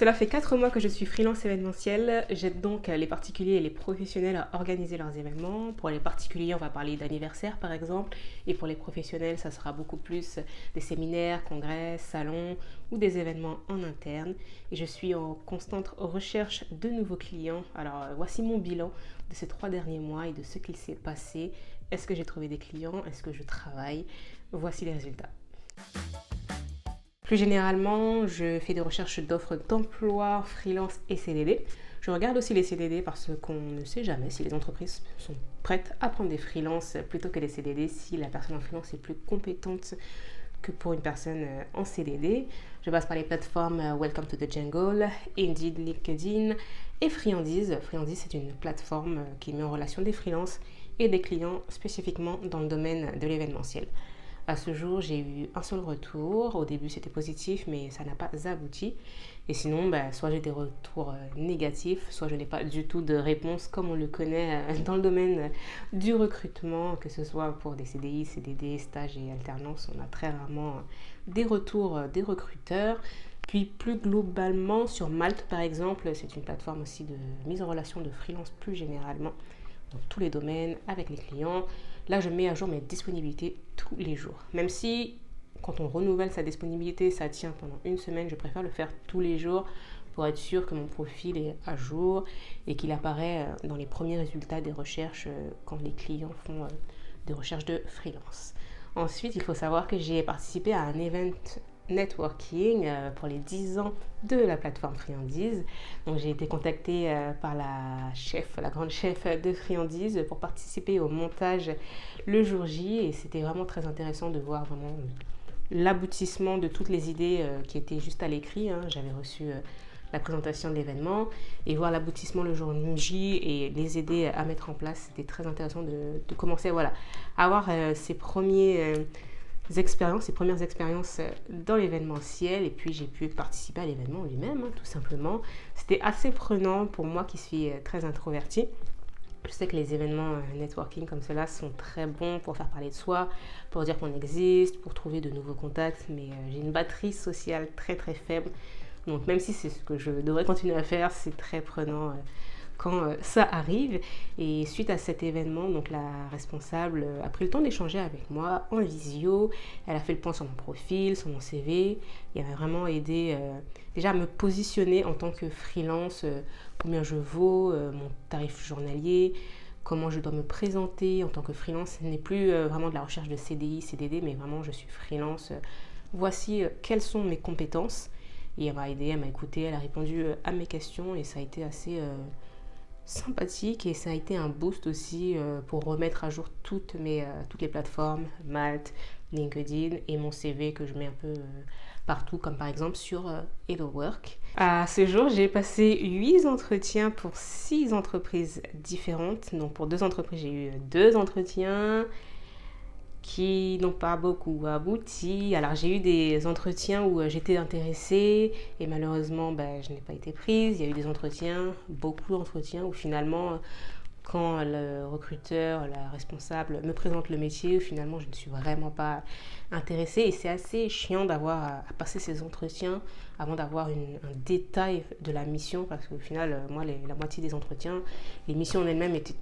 Cela fait 4 mois que je suis freelance événementiel. J'aide donc les particuliers et les professionnels à organiser leurs événements. Pour les particuliers, on va parler d'anniversaire par exemple. Et pour les professionnels, ça sera beaucoup plus des séminaires, congrès, salons ou des événements en interne. Et je suis en constante recherche de nouveaux clients. Alors voici mon bilan de ces 3 derniers mois et de ce qu'il s'est passé. Est-ce que j'ai trouvé des clients? Est-ce que je travaille? Voici les résultats. Plus généralement, je fais des recherches d'offres d'emploi, freelance et CDD. Je regarde aussi les CDD parce qu'on ne sait jamais si les entreprises sont prêtes à prendre des freelances plutôt que des CDD, si la personne en freelance est plus compétente que pour une personne en CDD. Je passe par les plateformes Welcome to the Jungle, Indeed, LinkedIn et Friandises. Friandises, c'est une plateforme qui met en relation des freelances et des clients spécifiquement dans le domaine de l'événementiel. À ce jour, j'ai eu un seul retour. Au début, c'était positif, mais ça n'a pas abouti. Et sinon, soit j'ai des retours négatifs, soit je n'ai pas du tout de réponse, comme on le connaît dans le domaine du recrutement, que ce soit pour des CDI, CDD, stages et alternance. On a très rarement des retours des recruteurs. Puis plus globalement, sur Malte, par exemple, c'est une plateforme aussi de mise en relation de freelance plus généralement, dans tous les domaines, avec les clients. Là, je mets à jour mes disponibilités tous les jours. Même si, quand on renouvelle sa disponibilité, ça tient pendant une semaine, je préfère le faire tous les jours pour être sûr que mon profil est à jour et qu'il apparaît dans les premiers résultats des recherches quand les clients font des recherches de freelance. Ensuite, il faut savoir que j'ai participé à un event networking pour les 10 ans de la plateforme Friandises. Donc j'ai été contactée par la grande chef de Friandises pour participer au montage le jour J et c'était vraiment très intéressant de voir vraiment l'aboutissement de toutes les idées qui étaient juste à l'écrit. J'avais reçu la présentation de l'événement et voir l'aboutissement le jour J et les aider à mettre en place. C'était très intéressant de commencer à avoir ces premières expériences dans l'événementiel et puis j'ai pu participer à l'événement lui-même, tout simplement. C'était assez prenant pour moi qui suis très introvertie. Je sais que les événements networking comme cela sont très bons pour faire parler de soi, pour dire qu'on existe, pour trouver de nouveaux contacts, mais j'ai une batterie sociale très très faible. Donc même si c'est ce que je devrais continuer à faire, c'est très prenant quand ça arrive. Et suite à cet événement, donc la responsable a pris le temps d'échanger avec moi en visio. Elle a fait le point sur mon profil, sur mon CV. Et elle m'a vraiment aidé déjà à me positionner en tant que freelance, combien je vaux, mon tarif journalier, comment je dois me présenter en tant que freelance. Ce n'est plus vraiment de la recherche de CDI, CDD, mais vraiment je suis freelance. Voici quelles sont mes compétences. Et elle m'a aidé, elle m'a écouté, elle a répondu à mes questions et ça a été assez sympathique et ça a été un boost aussi pour remettre à jour toutes les plateformes, Malte, LinkedIn et mon CV que je mets un peu partout, comme par exemple sur Hello Work. À ce jour, j'ai passé 8 entretiens pour 6 entreprises différentes. Donc pour 2 entreprises, j'ai eu 2 entretiens qui n'ont pas beaucoup abouti. Alors j'ai eu des entretiens où j'étais intéressée et malheureusement je n'ai pas été prise. Il y a eu des entretiens, beaucoup d'entretiens où finalement quand le recruteur, la responsable me présente le métier, finalement je ne suis vraiment pas intéressée et c'est assez chiant d'avoir à passer ces entretiens avant d'avoir un détail de la mission parce qu'au final moi la moitié des entretiens, les missions en elles-mêmes étaient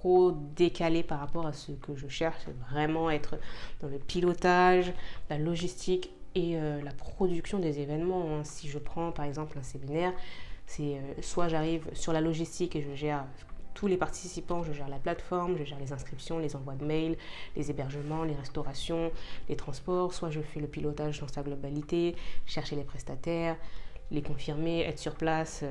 trop décalé par rapport à ce que je cherche, vraiment être dans le pilotage, la logistique et la production des événements. Si je prends par exemple un séminaire, c'est soit j'arrive sur la logistique et je gère tous les participants, je gère la plateforme, je gère les inscriptions, les envois de mails, les hébergements, les restaurations, les transports, soit je fais le pilotage dans sa globalité, chercher les prestataires, les confirmer, être sur place,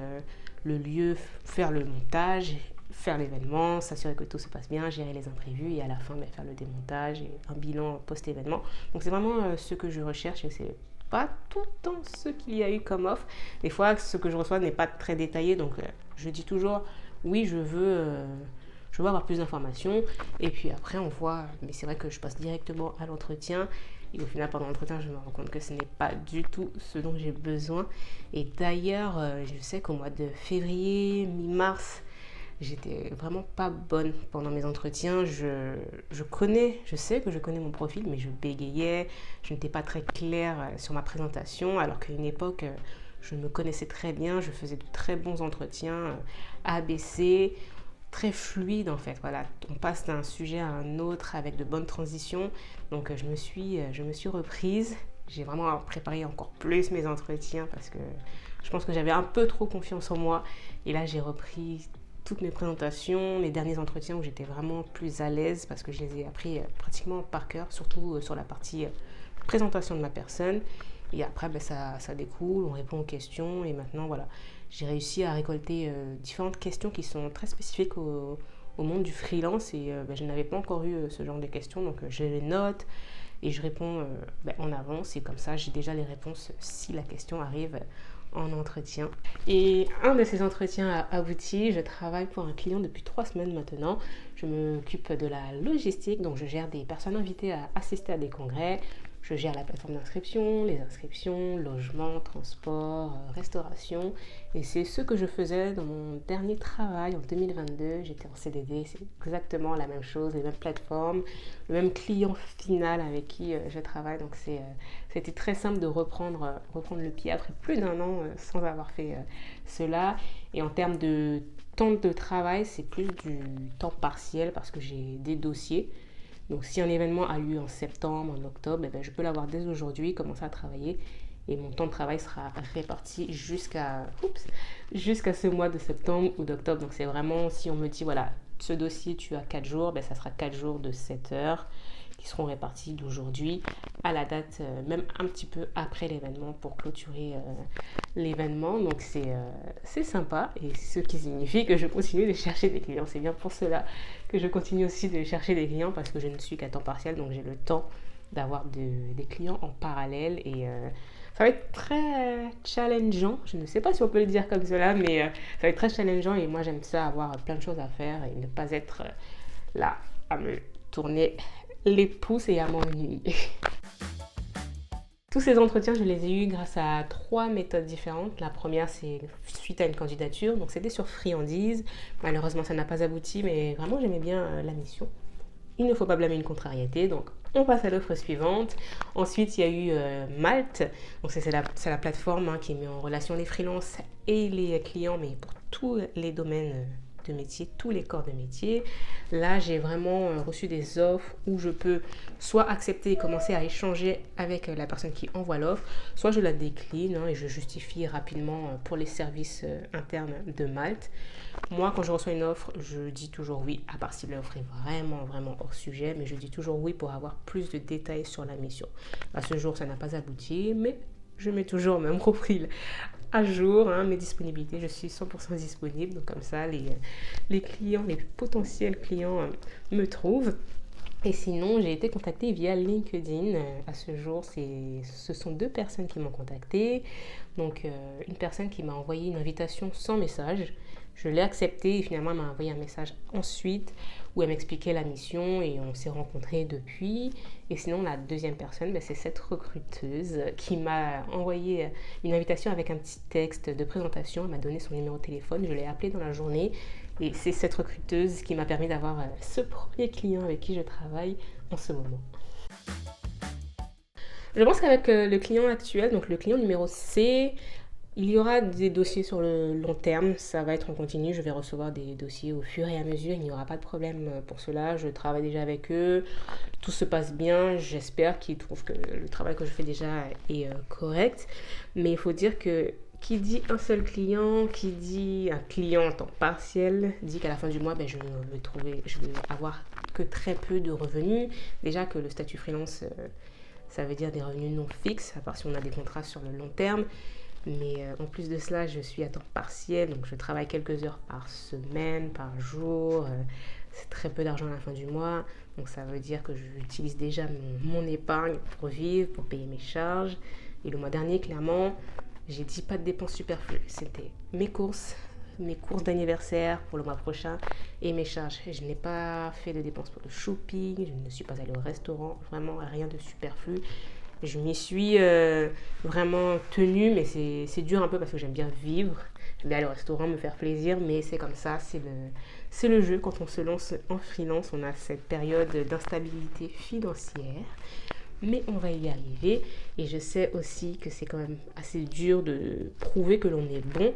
le lieu, faire le montage, faire l'événement, s'assurer que tout se passe bien, gérer les imprévus et à la fin faire le démontage et un bilan post-événement. Donc c'est vraiment ce que je recherche et c'est pas tout le temps ce qu'il y a eu comme offre. Des fois, ce que je reçois n'est pas très détaillé, donc je dis toujours oui, je veux avoir plus d'informations et puis après on voit, mais c'est vrai que je passe directement à l'entretien et au final pendant l'entretien je me rends compte que ce n'est pas du tout ce dont j'ai besoin. Et d'ailleurs je sais qu'au mois de février, mi-mars, j'étais vraiment pas bonne pendant mes entretiens. Je sais que je connais mon profil, mais je bégayais, je n'étais pas très claire sur ma présentation, alors qu'à une époque, Je me connaissais très bien, je faisais de très bons entretiens, ABC, très fluide en fait. Voilà, on passe d'un sujet à un autre avec de bonnes transitions. Donc je me suis reprise. J'ai vraiment préparé encore plus mes entretiens parce que je pense que j'avais un peu trop confiance en moi. Et là, j'ai repris toutes mes présentations, mes derniers entretiens où j'étais vraiment plus à l'aise parce que je les ai appris pratiquement par cœur, surtout sur la partie présentation de ma personne. Et après, ça découle, on répond aux questions. Et maintenant, voilà, j'ai réussi à récolter différentes questions qui sont très spécifiques au monde du freelance. Et je n'avais pas encore eu ce genre de questions. Donc, je les note et je réponds en avance. Et comme ça, j'ai déjà les réponses si la question arrive en entretien. Et un de ces entretiens a abouti. Je travaille pour un client depuis 3 semaines maintenant. Je m'occupe de la logistique. Donc, je gère des personnes invitées à assister à des congrès. Je gère la plateforme d'inscription, les inscriptions, logement, transport, restauration. Et c'est ce que je faisais dans mon dernier travail en 2022. J'étais en CDD, c'est exactement la même chose, les mêmes plateformes, le même client final avec qui je travaille. Donc c'était très simple de reprendre le pied après plus d'1 an sans avoir fait cela. Et en termes de temps de travail, c'est plus du temps partiel parce que j'ai des dossiers. Donc si un événement a lieu en septembre, en octobre, je peux l'avoir dès aujourd'hui, commencer à travailler et mon temps de travail sera réparti jusqu'à ce mois de septembre ou d'octobre. Donc c'est vraiment, si on me dit voilà, ce dossier tu as 4 jours, ça sera 4 jours de 7 heures qui seront répartis d'aujourd'hui à la date, même un petit peu après l'événement pour clôturer l'événement. Donc c'est sympa et ce qui signifie que je continue de chercher des clients. C'est bien pour cela que je continue aussi de chercher des clients parce que je ne suis qu'à temps partiel, donc j'ai le temps d'avoir des clients en parallèle et ça va être très challengeant. Je ne sais pas si on peut le dire comme cela, mais ça va être très challengeant et moi j'aime ça, avoir plein de choses à faire et ne pas être là à me tourner les pouces et à m'ennuyer. Tous ces entretiens, je les ai eus grâce à 3 méthodes différentes. La première, c'est suite à une candidature. Donc, c'était sur Friandise. Malheureusement, ça n'a pas abouti, mais vraiment, j'aimais bien la mission. Il ne faut pas blâmer une contrariété. Donc, on passe à l'offre suivante. Ensuite, il y a eu Malte. Donc, c'est la plateforme qui met en relation les freelances et les clients, mais pour tous les domaines de métier, tous les corps de métier. Là, j'ai vraiment reçu des offres où je peux soit accepter et commencer à échanger avec la personne qui envoie l'offre, soit je la décline et je justifie rapidement pour les services internes de Malte. Moi, quand je reçois une offre, je dis toujours oui, à part si l'offre est vraiment hors sujet, mais je dis toujours oui pour avoir plus de détails sur la mission. À ce jour, ça n'a pas abouti, mais je mets toujours mon profil à jour, mes disponibilités, je suis 100% disponible, donc comme ça les clients, les potentiels clients me trouvent. Et sinon, j'ai été contactée via LinkedIn. À ce jour, ce sont 2 personnes qui m'ont contactée. Donc, une personne qui m'a envoyé une invitation sans message. Je l'ai acceptée et finalement, elle m'a envoyé un message ensuite où elle m'expliquait la mission et on s'est rencontrés depuis. Et sinon, la deuxième personne, c'est cette recruteuse qui m'a envoyé une invitation avec un petit texte de présentation. Elle m'a donné son numéro de téléphone. Je l'ai appelée dans la journée. Et c'est cette recruteuse qui m'a permis d'avoir ce premier client avec qui je travaille en ce moment. Je pense qu'avec le client actuel, donc le client numéro C, il y aura des dossiers sur le long terme, ça va être en continu, je vais recevoir des dossiers au fur et à mesure, il n'y aura pas de problème pour cela, je travaille déjà avec eux, tout se passe bien, j'espère qu'ils trouvent que le travail que je fais déjà est correct, mais il faut dire que qui dit un seul client, qui dit un client en temps partiel, dit qu'à la fin du mois, je vais avoir que très peu de revenus, déjà que le statut freelance, ça veut dire des revenus non fixes, à part si on a des contrats sur le long terme. Mais en plus de cela, je suis à temps partiel, donc je travaille quelques heures par semaine, par jour. C'est très peu d'argent à la fin du mois. Donc ça veut dire que j'utilise déjà mon épargne pour vivre, pour payer mes charges. Et le mois dernier, clairement, j'ai dit pas de dépenses superflues. C'était mes courses d'anniversaire pour le mois prochain et mes charges. Je n'ai pas fait de dépenses pour le shopping, je ne suis pas allée au restaurant, vraiment rien de superflu. Je m'y suis vraiment tenue, mais c'est dur un peu parce que j'aime bien vivre. J'aime bien aller au restaurant, me faire plaisir, mais c'est comme ça, c'est le jeu. Quand on se lance en freelance, on a cette période d'instabilité financière. mais on va y arriver. Et je sais aussi que c'est quand même assez dur de prouver que l'on est bon.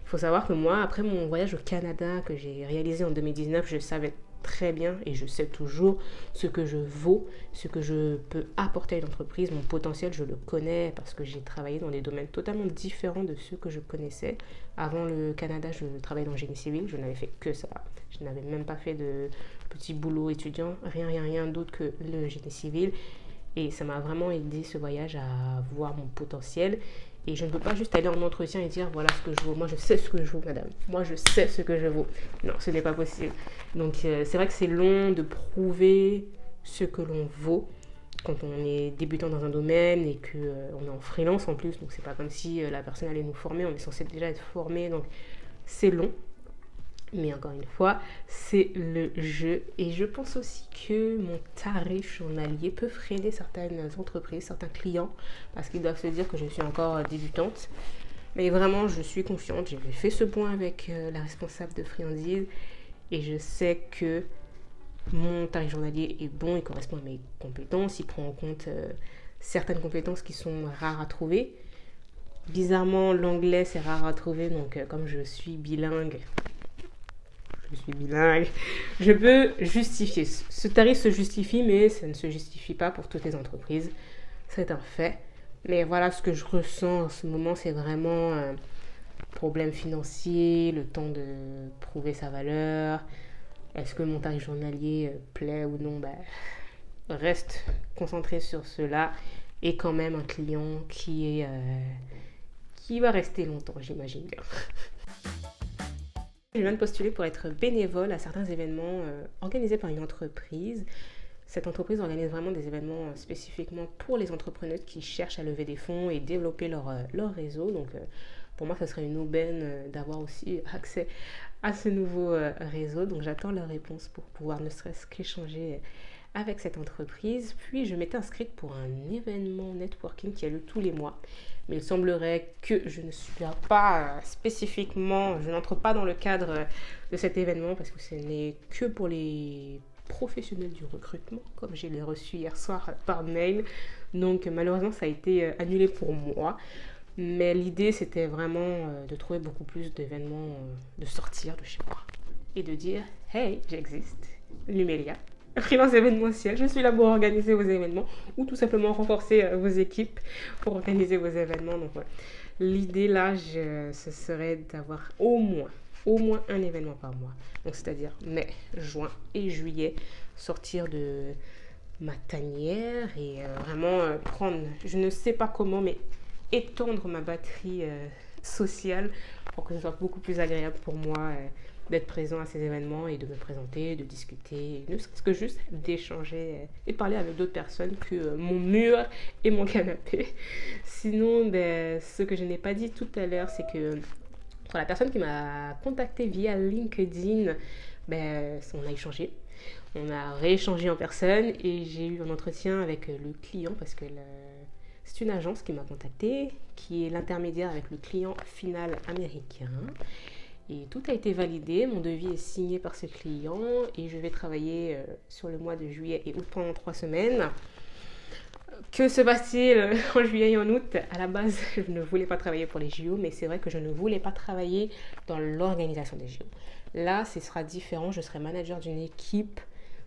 Il faut savoir que moi, après mon voyage au Canada que j'ai réalisé en 2019, je savais très bien et je sais toujours ce que je vaux, ce que je peux apporter à une entreprise. Mon potentiel, je le connais parce que j'ai travaillé dans des domaines totalement différents de ceux que je connaissais. Avant le Canada, je travaillais dans le génie civil, je n'avais fait que ça. Je n'avais même pas fait de petit boulot étudiant, rien d'autre que le génie civil. Et ça m'a vraiment aidé ce voyage à voir mon potentiel. Et je ne peux pas juste aller en entretien et dire voilà ce que je vaux. Moi, je sais ce que je vaux, madame. Moi, je sais ce que je vaux. Non, ce n'est pas possible. Donc, c'est vrai que c'est long de prouver ce que l'on vaut quand on est débutant dans un domaine et qu'on est en freelance en plus. Donc, c'est pas comme si la personne allait nous former. On est censé déjà être formé. Donc, c'est long. Mais encore une fois, c'est le jeu. Et je pense aussi que mon tarif journalier peut freiner certaines entreprises, certains clients, parce qu'ils doivent se dire que je suis encore débutante. Mais vraiment, je suis confiante. J'ai fait ce point avec la responsable de friandises. Et je sais que mon tarif journalier est bon, il correspond à mes compétences. Il prend en compte certaines compétences qui sont rares à trouver. Bizarrement, l'anglais, c'est rare à trouver. Donc, comme je suis bilingue, je peux justifier. Ce tarif se justifie, mais ça ne se justifie pas pour toutes les entreprises. C'est un fait. Mais voilà, ce que je ressens en ce moment, c'est vraiment un problème financier, le temps de prouver sa valeur. Est-ce que mon tarif journalier plaît ou non? Reste concentré sur cela. Et quand même un client qui va rester longtemps, j'imagine bien. Je viens de postuler pour être bénévole à certains événements organisés par une entreprise. Cette entreprise organise vraiment des événements spécifiquement pour les entrepreneurs qui cherchent à lever des fonds et développer leur réseau. Donc pour moi, ça serait une aubaine d'avoir aussi accès à ce nouveau réseau. Donc j'attends leur réponse pour pouvoir ne serait-ce qu'échanger avec cette entreprise. Puis je m'étais inscrite pour un événement networking qui a lieu tous les mois. Mais il semblerait que je ne suis pas spécifiquement, je n'entre pas dans le cadre de cet événement parce que ce n'est que pour les professionnels du recrutement, comme je l'ai reçu hier soir par mail. Donc malheureusement, ça a été annulé pour moi. Mais l'idée, c'était vraiment de trouver beaucoup plus d'événements, de sortir de chez moi et de dire « Hey, j'existe, Lumélia ». Freelance événementiel, je suis là pour organiser vos événements ou tout simplement renforcer vos équipes pour organiser vos événements. Donc voilà. L'idée là, ce serait d'avoir au moins un événement par mois. Donc c'est-à-dire mai, juin et juillet, sortir de ma tanière et vraiment prendre, je ne sais pas comment, mais étendre ma batterie sociale pour que ce soit beaucoup plus agréable pour moi d'être présent à ces événements et de me présenter, de discuter, ne serait-ce que juste d'échanger et de parler avec d'autres personnes que mon mur et mon canapé. Sinon, ce que je n'ai pas dit tout à l'heure, c'est que pour la personne qui m'a contacté via LinkedIn, on a échangé. On a rééchangé en personne et j'ai eu un entretien avec le client parce que c'est une agence qui m'a contacté, qui est l'intermédiaire avec le client final américain. Et tout a été validé, mon devis est signé par ce client et je vais travailler sur le mois de juillet et août pendant 3 semaines. Que se passe-t-il en juillet et en août? À la base, je ne voulais pas travailler pour les JO, mais c'est vrai que je ne voulais pas travailler dans l'organisation des JO. Là, ce sera différent, je serai manager d'une équipe,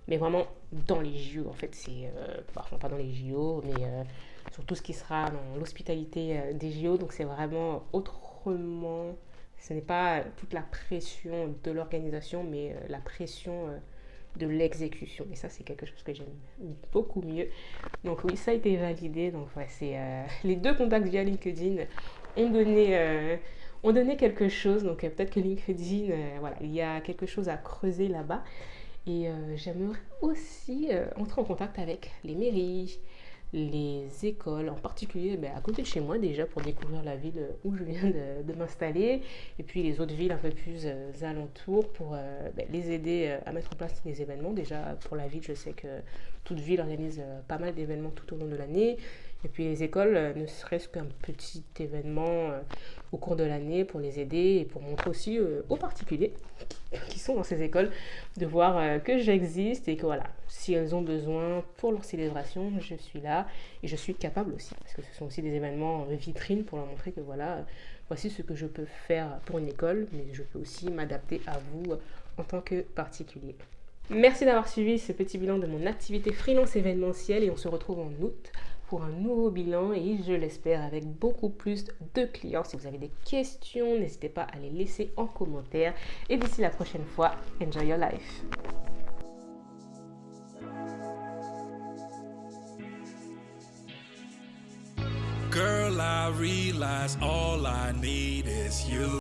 mais vraiment dans les JO. En fait, c'est, pas dans les JO, mais sur tout ce qui sera dans l'hospitalité des JO. Donc, c'est vraiment autrement. Ce n'est pas toute la pression de l'organisation, mais la pression de l'exécution. Et ça, c'est quelque chose que j'aime beaucoup mieux. Donc oui, ça a été validé. Donc ouais, les 2 contacts via LinkedIn ont donné quelque chose. Donc peut-être que LinkedIn, voilà, il y a quelque chose à creuser là-bas. Et j'aimerais aussi entrer en contact avec les mairies, les écoles, en particulier à côté de chez moi déjà pour découvrir la ville où je viens de m'installer et puis les autres villes un peu plus alentours pour les aider à mettre en place des événements. Déjà pour la ville, je sais que toute ville organise pas mal d'événements tout au long de l'année et puis les écoles, ne serait-ce qu'un petit événement au cours de l'année pour les aider et pour montrer aussi aux particuliers qui sont dans ces écoles, de voir que j'existe et que voilà, si elles ont besoin pour leur célébration, je suis là et je suis capable aussi. Parce que ce sont aussi des événements vitrines pour leur montrer que voilà, voici ce que je peux faire pour une école, mais je peux aussi m'adapter à vous en tant que particulier. Merci d'avoir suivi ce petit bilan de mon activité freelance événementielle et on se retrouve en août pour un nouveau bilan et je l'espère avec beaucoup plus de clients. Si vous avez des questions, n'hésitez pas à les laisser en commentaire et d'ici la prochaine fois, enjoy your life. Girl, I realize all I need is you.